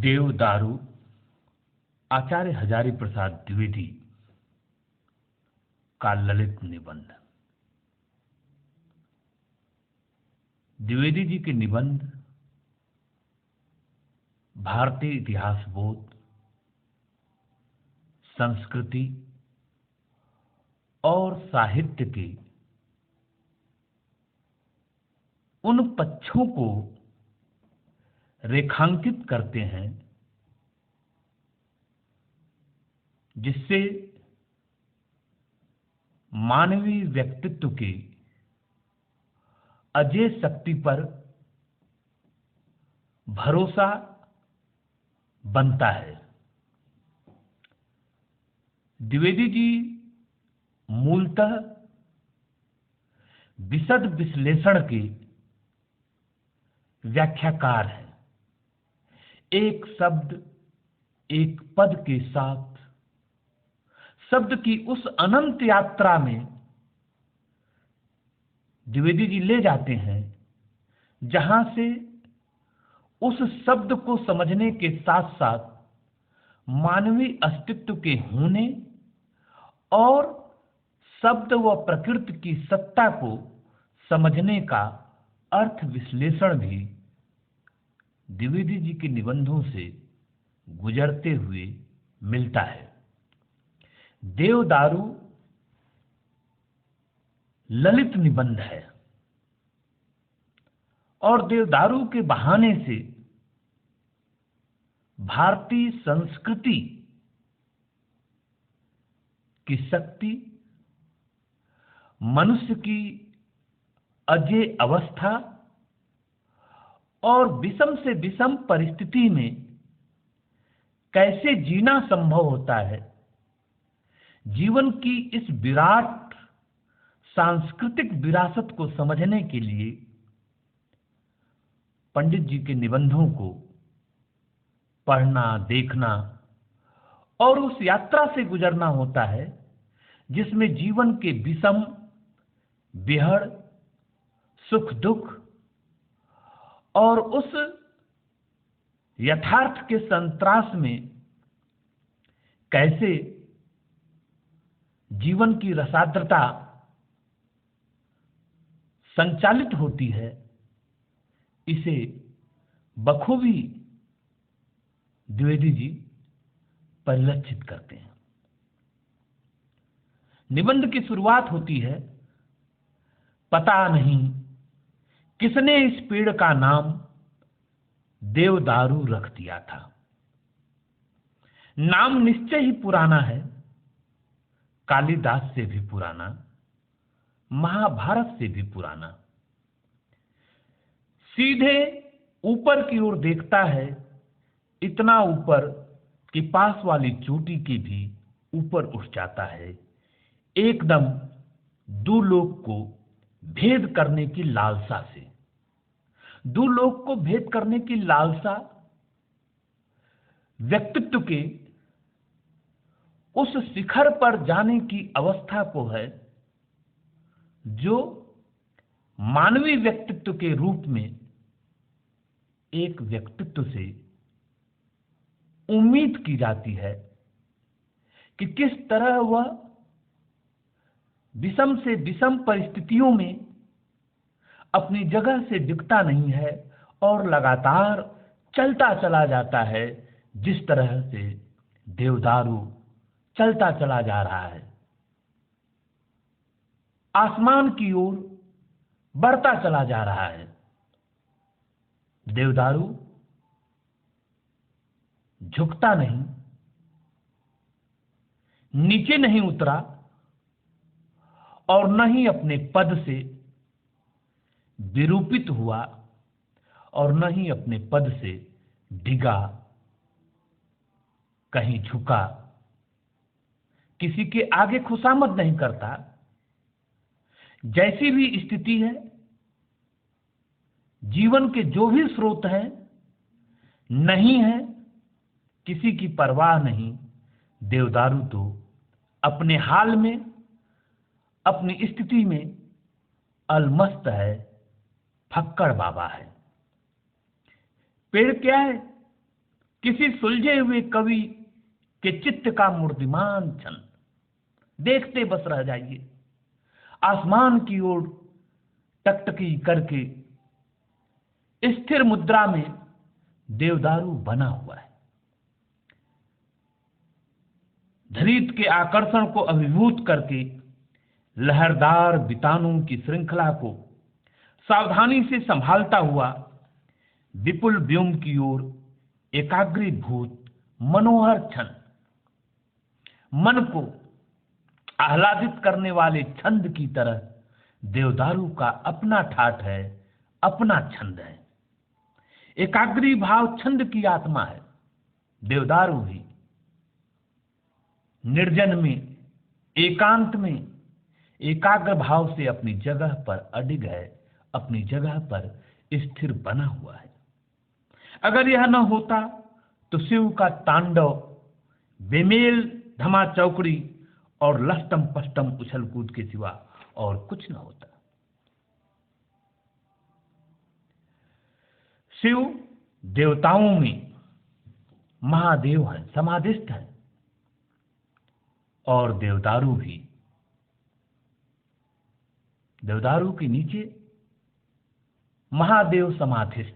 देवदारू आचार्य हजारी प्रसाद द्विवेदी का ललित निबंध। द्विवेदी जी के निबंध भारतीय इतिहास बोध, संस्कृति और साहित्य के उन पक्षों को रेखांकित करते हैं जिससे मानवीय व्यक्तित्व के अजेय शक्ति पर भरोसा बनता है। द्विवेदी जी मूलतः विशद विश्लेषण के व्याख्याकार हैं। एक शब्द एक पद के साथ शब्द की उस अनंत यात्रा में द्विवेदी जी ले जाते हैं जहां से उस शब्द को समझने के साथ साथ मानवीय अस्तित्व के होने और शब्द व प्रकृति की सत्ता को समझने का अर्थ विश्लेषण भी द्विवेदी जी के निबंधों से गुजरते हुए मिलता है। देवदारू ललित निबंध है और देवदारू के बहाने से भारतीय संस्कृति की शक्ति, मनुष्य की अजेय अवस्था और विषम से विषम परिस्थिति में कैसे जीना संभव होता है, जीवन की इस विराट सांस्कृतिक विरासत को समझने के लिए पंडित जी के निबंधों को पढ़ना, देखना और उस यात्रा से गुजरना होता है जिसमें जीवन के विषम, विहड़, सुख दुख और उस यथार्थ के संत्रास में कैसे जीवन की रसाद्रता संचालित होती है, इसे बखूबी द्विवेदी जी परिलक्षित करते हैं। निबंध की शुरुआत होती है, पता नहीं किसने इस पेड़ का नाम देवदारू रख दिया था। नाम निश्चय ही पुराना है, कालिदास से भी पुराना, महाभारत से भी पुराना। सीधे ऊपर की ओर देखता है, इतना ऊपर कि पास वाली चोटी के भी ऊपर उठ जाता है, एकदम दुलोक को भेद करने की लालसा से। दुलोक को भेद करने की लालसा व्यक्तित्व के उस शिखर पर जाने की अवस्था को है जो मानवीय व्यक्तित्व के रूप में एक व्यक्तित्व से उम्मीद की जाती है कि किस तरह वह विषम से विषम परिस्थितियों में अपनी जगह से डिगता नहीं है और लगातार चलता चला जाता है, जिस तरह से देवदारू चलता चला जा रहा है, आसमान की ओर बढ़ता चला जा रहा है। देवदारू झुकता नहीं, नीचे नहीं उतरा और न ही अपने पद से विरूपित हुआ और न ही अपने पद से डिगा, कहीं झुका, किसी के आगे खुशामद नहीं करता। जैसी भी स्थिति है, जीवन के जो भी स्रोत हैं, नहीं है, किसी की परवाह नहीं। देवदारू तो अपने हाल में, अपनी स्थिति में अलमस्त है, फक्कड़ बाबा है। पेड़ क्या है? किसी सुलझे हुए कवि के चित्त का मूर्तिमान छंद, देखते बस रह जाइए। आसमान की ओर टकटकी करके स्थिर मुद्रा में देवदारू बना हुआ है। धरित के आकर्षण को अभिभूत करके लहरदार बितानों की श्रृंखला को सावधानी से संभालता हुआ विपुल व्योम की ओर एकाग्रीभूत मनोहर छंद, मन को आह्लादित करने वाले छंद की तरह देवदारू का अपना ठाठ है, अपना छंद है। एकाग्री भाव छंद की आत्मा है। देवदारू ही निर्जन में, एकांत में एकाग्र भाव से अपनी जगह पर अडिग है, अपनी जगह पर स्थिर बना हुआ है। अगर यह न होता तो शिव का तांडव, बेमेल धमा चौकड़ी और लष्टम पष्टम उछल कूद के सिवा और कुछ न होता। शिव देवताओं में महादेव है, समाधिस्थ है, और देवदारू भी। देवदारू के नीचे महादेव समाधिस्थ।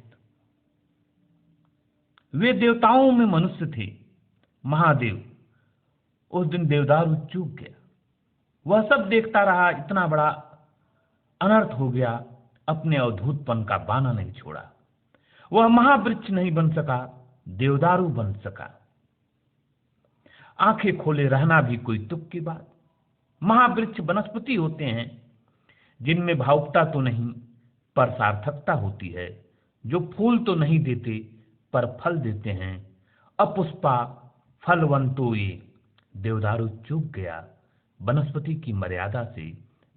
वे देवताओं में मनुष्य थे, महादेव। उस दिन देवदारू चूक गया। वह सब देखता रहा, इतना बड़ा अनर्थ हो गया, अपने अवधूतपन का बाना नहीं छोड़ा। वह महावृक्ष नहीं बन सका, देवदारू बन सका। आंखें खोले रहना भी कोई तुक की बात। महावृक्ष वनस्पति होते हैं जिनमें भावुकता तो नहीं पर सार्थकता होती है, जो फूल तो नहीं देते पर फल देते हैं। अपुष्पा फलवंतो ये। देवदारू चूक गया, वनस्पति की मर्यादा से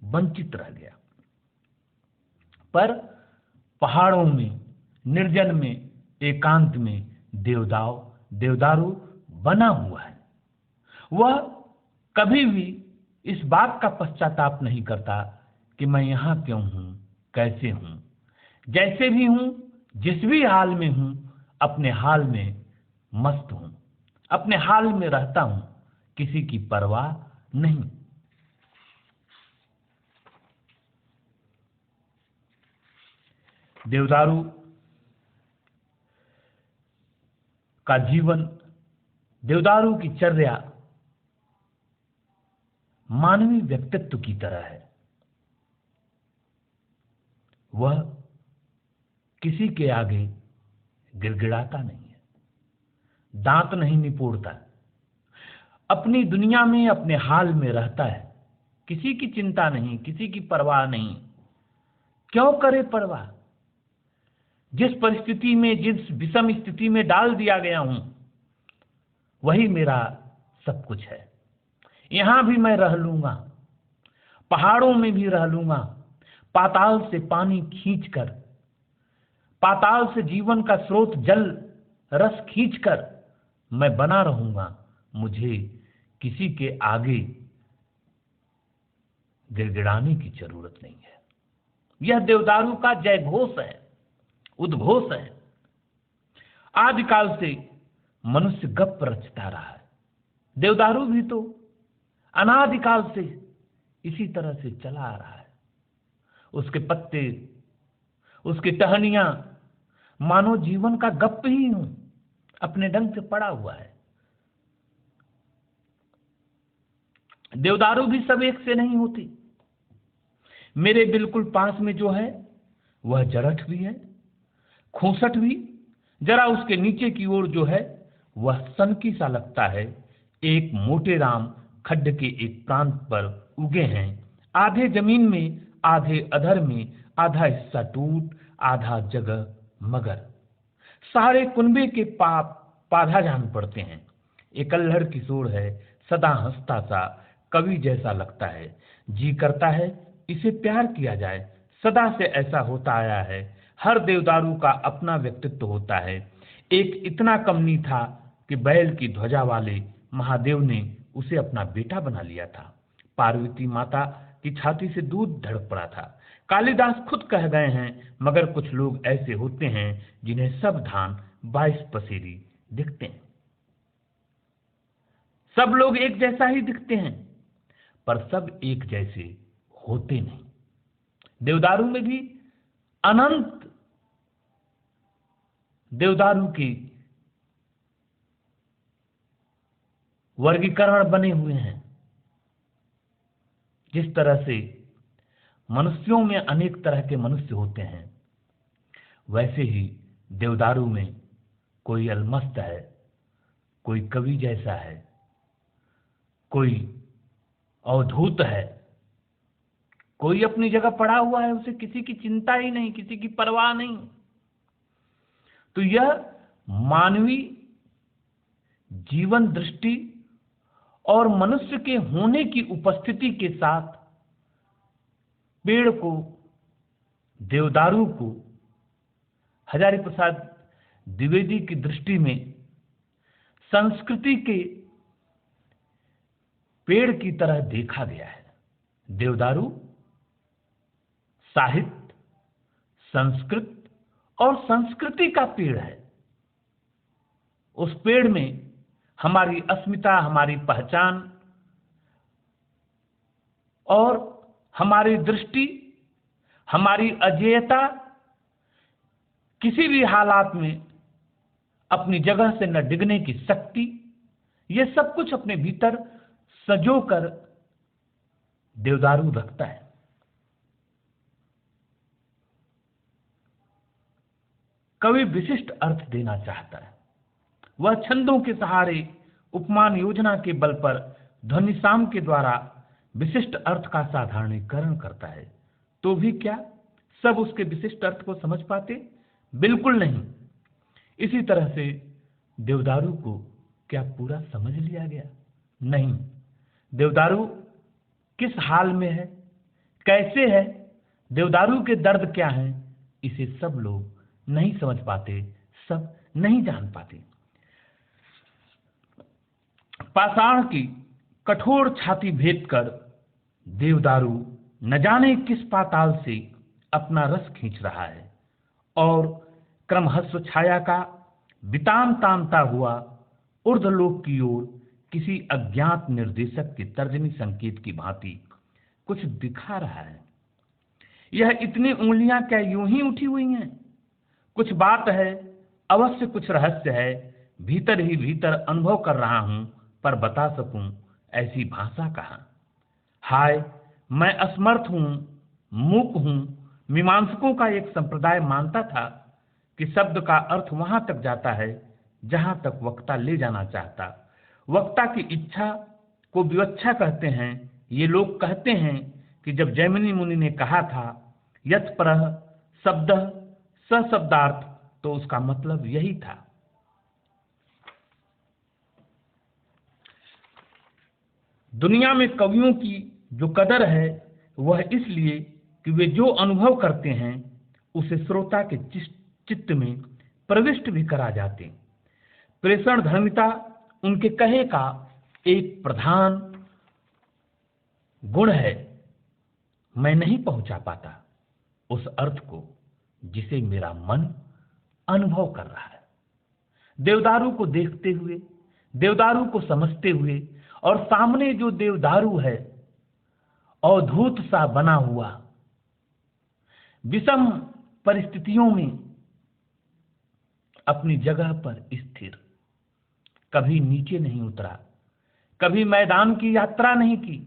वंचित रह गया। पर पहाड़ों में, निर्जन में, एकांत में देवदारू बना हुआ है। वह कभी भी इस बात का पश्चाताप नहीं करता कि मैं यहां क्यों हूं, कैसे हूं। जैसे भी हूं, जिस भी हाल में हूं, अपने हाल में मस्त हूं, अपने हाल में रहता हूं, किसी की परवाह नहीं। देवदारू का जीवन, देवदारू की चर्या मानवीय व्यक्तित्व की तरह है। वह किसी के आगे गिड़गिड़ाता नहीं है, दांत नहीं निपोड़ता, अपनी दुनिया में, अपने हाल में रहता है। किसी की चिंता नहीं, किसी की परवाह नहीं। क्यों करे परवाह? जिस परिस्थिति में, जिस विषम स्थिति में डाल दिया गया हूं, वही मेरा सब कुछ है। यहां भी मैं रह लूंगा, पहाड़ों में भी रह लूंगा, पाताल से पानी खींचकर, पाताल से जीवन का स्रोत जल रस खींचकर मैं बना रहूंगा। मुझे किसी के आगे गिड़गिड़ाने की जरूरत नहीं है। यह देवदारू का जय घोष है, उद्घोष है। आदिकाल से मनुष्य गप रचता रहा है। देवदारू भी तो अनादिकाल से इसी तरह से चला आ रहा है। उसके पत्ते, उसकी टहनियां मानो जीवन का गप ही हूं, अपने ढंग से पड़ा हुआ है। देवदारू भी सब एक से नहीं होती। मेरे बिल्कुल पास में जो है वह जरठ भी है, खोसट भी। जरा उसके नीचे की ओर जो है वह सनकी सा लगता है। एक मोटे राम खड्ड के एक प्रांत पर उगे हैं, आधे जमीन में, आधे अधर में, आधा हिस्सा टूट, आधा जगह मगर। सारे कुनबे के पाप पाधा जान पड़ते हैं। एक अल्हड़ किशोर है, सदा हंसता सा, कवि जैसा लगता है। जी करता है इसे प्यार किया जाए। सदा से ऐसा होता आया है। हर देवदारू का अपना व्यक्तित्व होता है। एक इतना कमनी था कि बैल की ध्वजा वाले महादेव ने उसे अपना बेटा बना लिया था। पार्वती माता की छाती से दूध ढड़क पड़ा था। कालिदास खुद कह गए हैं, मगर कुछ लोग ऐसे होते हैं जिन्हें सब धान 22 पसेरी दिखते हैं। सब लोग एक जैसा ही दिखते हैं, पर सब एक जैसे होते नहीं। देवदारू में भी अनंत देवदारू के वर्गीकरण बने हुए हैं। जिस तरह से मनुष्यों में अनेक तरह के मनुष्य होते हैं, वैसे ही देवदारू में कोई अलमस्त है, कोई कवि जैसा है, कोई अवधूत है, कोई अपनी जगह पड़ा हुआ है, उसे किसी की चिंता ही नहीं, किसी की परवाह नहीं। तो यह मानवीय जीवन दृष्टि और मनुष्य के होने की उपस्थिति के साथ पेड़ को, देवदारू को हजारी प्रसाद द्विवेदी की दृष्टि में संस्कृति के पेड़ की तरह देखा गया है। देवदारू साहित्य, संस्कृत और संस्कृति का पेड़ है। उस पेड़ में हमारी अस्मिता, हमारी पहचान और हमारी दृष्टि, हमारी अजेयता किसी भी हालात में अपनी जगह से न डिगने की शक्ति, ये सब कुछ अपने भीतर सजोकर देवदारू रखता है। कवि विशिष्ट अर्थ देना चाहता है। वह छंदों के सहारे, उपमान योजना के बल पर ध्वनिसाम के द्वारा विशिष्ट अर्थ का साधारणीकरण करता है। तो भी क्या सब उसके विशिष्ट अर्थ को समझ पाते? बिल्कुल नहीं। इसी तरह से देवदारू को क्या पूरा समझ लिया गया? नहीं। देवदारू किस हाल में है, कैसे है, देवदारू के दर्द क्या हैं, इसे सब लोग नहीं समझ पाते, सब नहीं जान पाते। पाषाण की कठोर छाती भेद कर देवदारू न जाने किस पाताल से अपना रस खींच रहा है और क्रमहस्व छाया का वितान तानता हुआ ऊर्ध्वलोक की ओर किसी अज्ञात निर्देशक के तर्जनी संकेत की भांति कुछ दिखा रहा है। यह इतनी उंगलियां क्या यूं ही उठी हुई हैं? कुछ बात है, अवश्य कुछ रहस्य है, भीतर ही भीतर अनुभव कर रहा हूं, पर बता सकूं ऐसी भाषा कहां? हाय, मैं असमर्थ हूं, मूक हूं। मीमांसकों का एक संप्रदाय मानता था कि शब्द का अर्थ वहां तक जाता है जहां तक वक्ता ले जाना चाहता। वक्ता की इच्छा को विवक्षा कहते हैं। ये लोग कहते हैं कि जब जैमिनी मुनि ने कहा था यत् परः शब्दः सशब्दार्थ, तो उसका मतलब यही था। दुनिया में कवियों की जो कदर है वह इसलिए कि वे जो अनुभव करते हैं उसे श्रोता के चित्त में प्रविष्ट भी करा जाते। प्रेषण धर्मिता उनके कहे का एक प्रधान गुण है। मैं नहीं पहुंचा पाता उस अर्थ को जिसे मेरा मन अनुभव कर रहा है। देवदारू को देखते हुए, देवदारू को समझते हुए, और सामने जो देवदारू है अवधूत सा बना हुआ, विषम परिस्थितियों में अपनी जगह पर स्थिर, कभी नीचे नहीं उतरा, कभी मैदान की यात्रा नहीं की,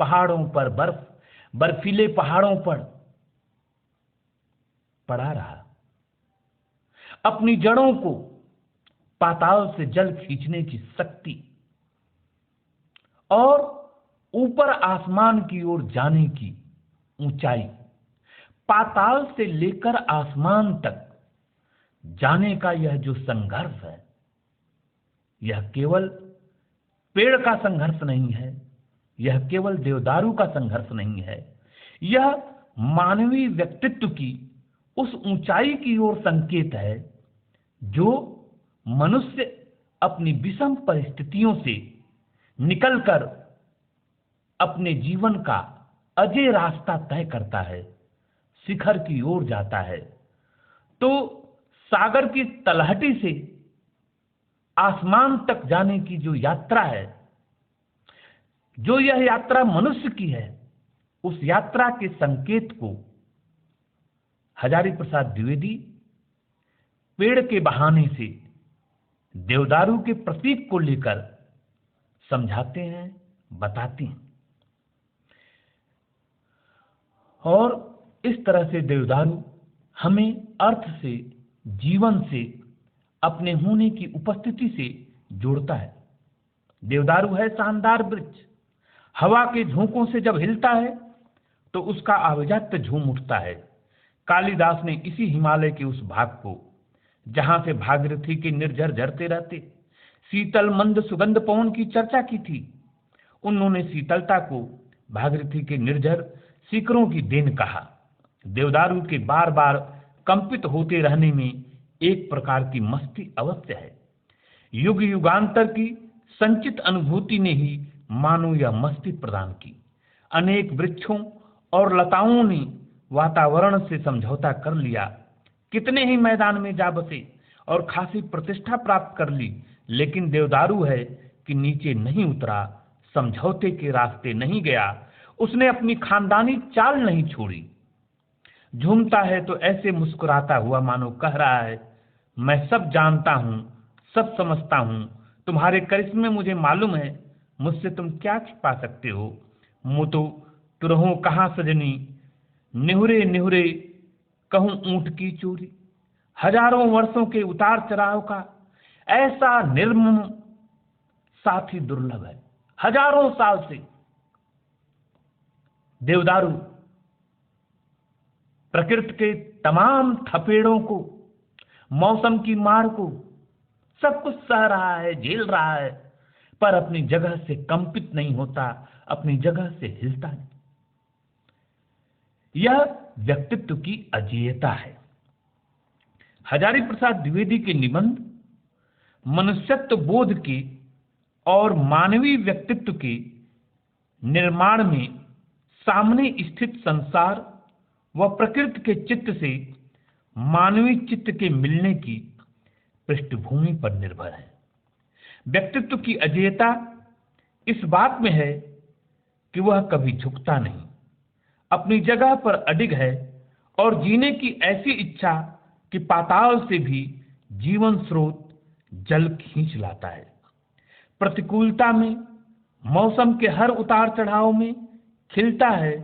पहाड़ों पर बर्फीले पहाड़ों पर पड़ा रहा, अपनी जड़ों को पाताल से जल खींचने की शक्ति और ऊपर आसमान की ओर जाने की ऊंचाई, पाताल से लेकर आसमान तक जाने का यह जो संघर्ष है, यह केवल पेड़ का संघर्ष नहीं है, यह केवल देवदारू का संघर्ष नहीं है, यह मानवीय व्यक्तित्व की उस ऊंचाई की ओर संकेत है जो मनुष्य अपनी विषम परिस्थितियों से निकलकर अपने जीवन का अजय रास्ता तय करता है, शिखर की ओर जाता है। तो सागर की तलहटी से आसमान तक जाने की जो यात्रा है, जो यह यात्रा मनुष्य की है, उस यात्रा के संकेत को हजारी प्रसाद द्विवेदी पेड़ के बहाने से देवदारू के प्रतीक को लेकर समझाते हैं, बताते हैं। और इस तरह से देवदारू हमें अर्थ से, जीवन से, अपने होने की उपस्थिति से जोड़ता है। देवदारू है शानदार वृक्ष, हवा के झोंकों से जब हिलता है तो उसका आभिजात्य झूम उठता है। कालिदास ने इसी हिमालय के उस भाग को, जहां से भागीरथी के निर्झर झरते रहते शीतल मंद सुगंध पवन की चर्चा की थी, उन्होंने शीतलता को भागीरथी के निर्झर शिखरों की देन कहा। देवदारू के बार बार कंपित होते रहने में एक प्रकार की मस्ती अवश्य है। युग युगांतर की संचित अनुभूति ने ही मानो यह मस्ती प्रदान की। अनेक वृक्षों और लताओं ने वातावरण से समझौता कर लिया, कितने ही मैदान में जा बसे और खासी प्रतिष्ठा प्राप्त कर ली, लेकिन देवदारू है कि नीचे नहीं उतरा, समझौते के रास्ते नहीं गया, उसने अपनी खानदानी चाल नहीं छोड़ी। झूमता है तो ऐसे मुस्कुराता हुआ मानो कह रहा है, मैं सब जानता हूं, सब समझता हूं, तुम्हारे करिश्मे मुझे मालूम है, मुझसे तुम क्या छिपा सकते हो। मुँह तो तुरहो कहाँ सजनी, निहुरे निहुरे कहूं ऊंट की चोरी। हजारों वर्षों के उतार चढ़ाव का ऐसा निर्मम साथी दुर्लभ है। हजारों साल से देवदारू प्रकृति के तमाम थपेड़ों को, मौसम की मार को, सब कुछ सह रहा है, झेल रहा है, पर अपनी जगह से कंपित नहीं होता, अपनी जगह से हिलता नहीं। यह व्यक्तित्व की अजेयता है। हजारी प्रसाद द्विवेदी के निबंध मनुष्यत्व बोध के और मानवीय व्यक्तित्व के निर्माण में सामने स्थित संसार व प्रकृति के चित्त से मानवीय चित्त के मिलने की पृष्ठभूमि पर निर्भर है। व्यक्तित्व की अजेयता इस बात में है कि वह कभी झुकता नहीं, अपनी जगह पर अडिग है और जीने की ऐसी इच्छा कि पाताल से भी जीवन स्रोत जल खींच लाता है। प्रतिकूलता में, मौसम के हर उतार चढ़ाव में खिलता है,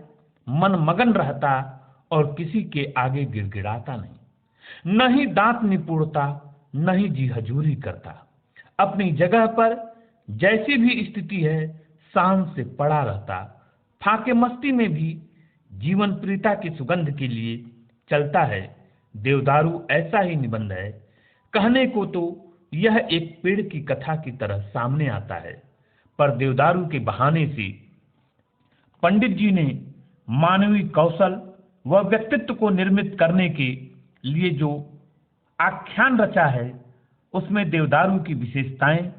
मन मगन रहता और किसी के आगे गिड़गिड़ाता नहीं, न ही दांत निपुड़ता, न ही जी हजूरी करता। अपनी जगह पर जैसी भी स्थिति है शान से पड़ा रहता, फाके मस्ती में भी जीवन प्रीता की सुगंध के लिए चलता है। देवदारू ऐसा ही निबंध है। कहने को तो यह एक पेड़ की कथा की तरह सामने आता है, पर देवदारू के बहाने से पंडित जी ने मानवीय कौशल व व्यक्तित्व को निर्मित करने के लिए जो आख्यान रचा है, उसमें देवदारू की विशेषताएं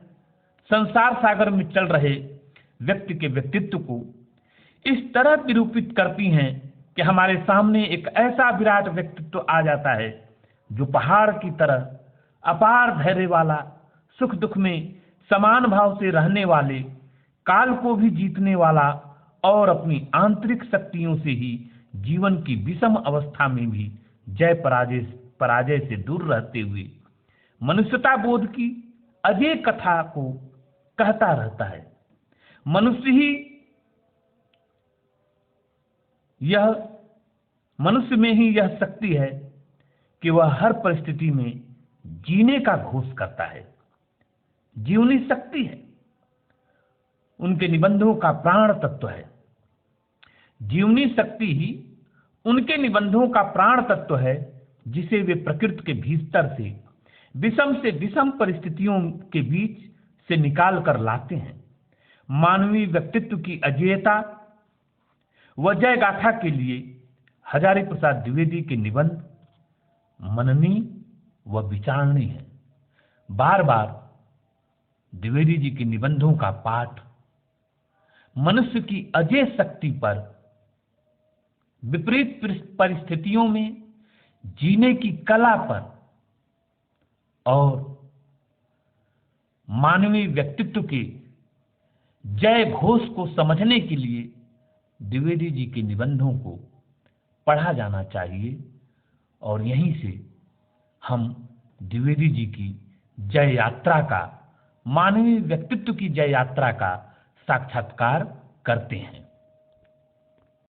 संसार सागर में चल रहे व्यक्ति के व्यक्तित्व को इस तरह निरूपित करती हैं कि हमारे सामने एक ऐसा विराट व्यक्तित्व आ जाता है जो पहाड़ की तरह अपार धैर्य वाला, सुख दुख में समान भाव से रहने वाले, काल को भी जीतने वाला और अपनी आंतरिक शक्तियों से ही जीवन की विषम अवस्था में भी जय पराजय से दूर रहते हुए मनुष्यता बोध की अजय कथा को कहता रहता है। मनुष्य में ही यह शक्ति है कि वह हर परिस्थिति में जीने का घोष करता है, जीवनी शक्ति है, उनके निबंधों का प्राण तत्व है। जीवनी शक्ति ही उनके निबंधों का प्राण तत्व है, जिसे वे प्रकृति के भीतर से विषम परिस्थितियों के बीच से निकाल कर लाते हैं। मानवीय व्यक्तित्व की अजेयता व जय गाथा के लिए हजारी प्रसाद द्विवेदी के निबंध मननीय व विचारणीय है। बार बार द्विवेदी जी के निबंधों का पाठ मनुष्य की अजेय शक्ति पर, विपरीत परिस्थितियों में जीने की कला पर और मानवीय व्यक्तित्व के जय घोष को समझने के लिए द्विवेदी जी के निबंधों को पढ़ा जाना चाहिए और यहीं से हम द्विवेदी जी की जय यात्रा का, मानवीय व्यक्तित्व की जय यात्रा का साक्षात्कार करते हैं।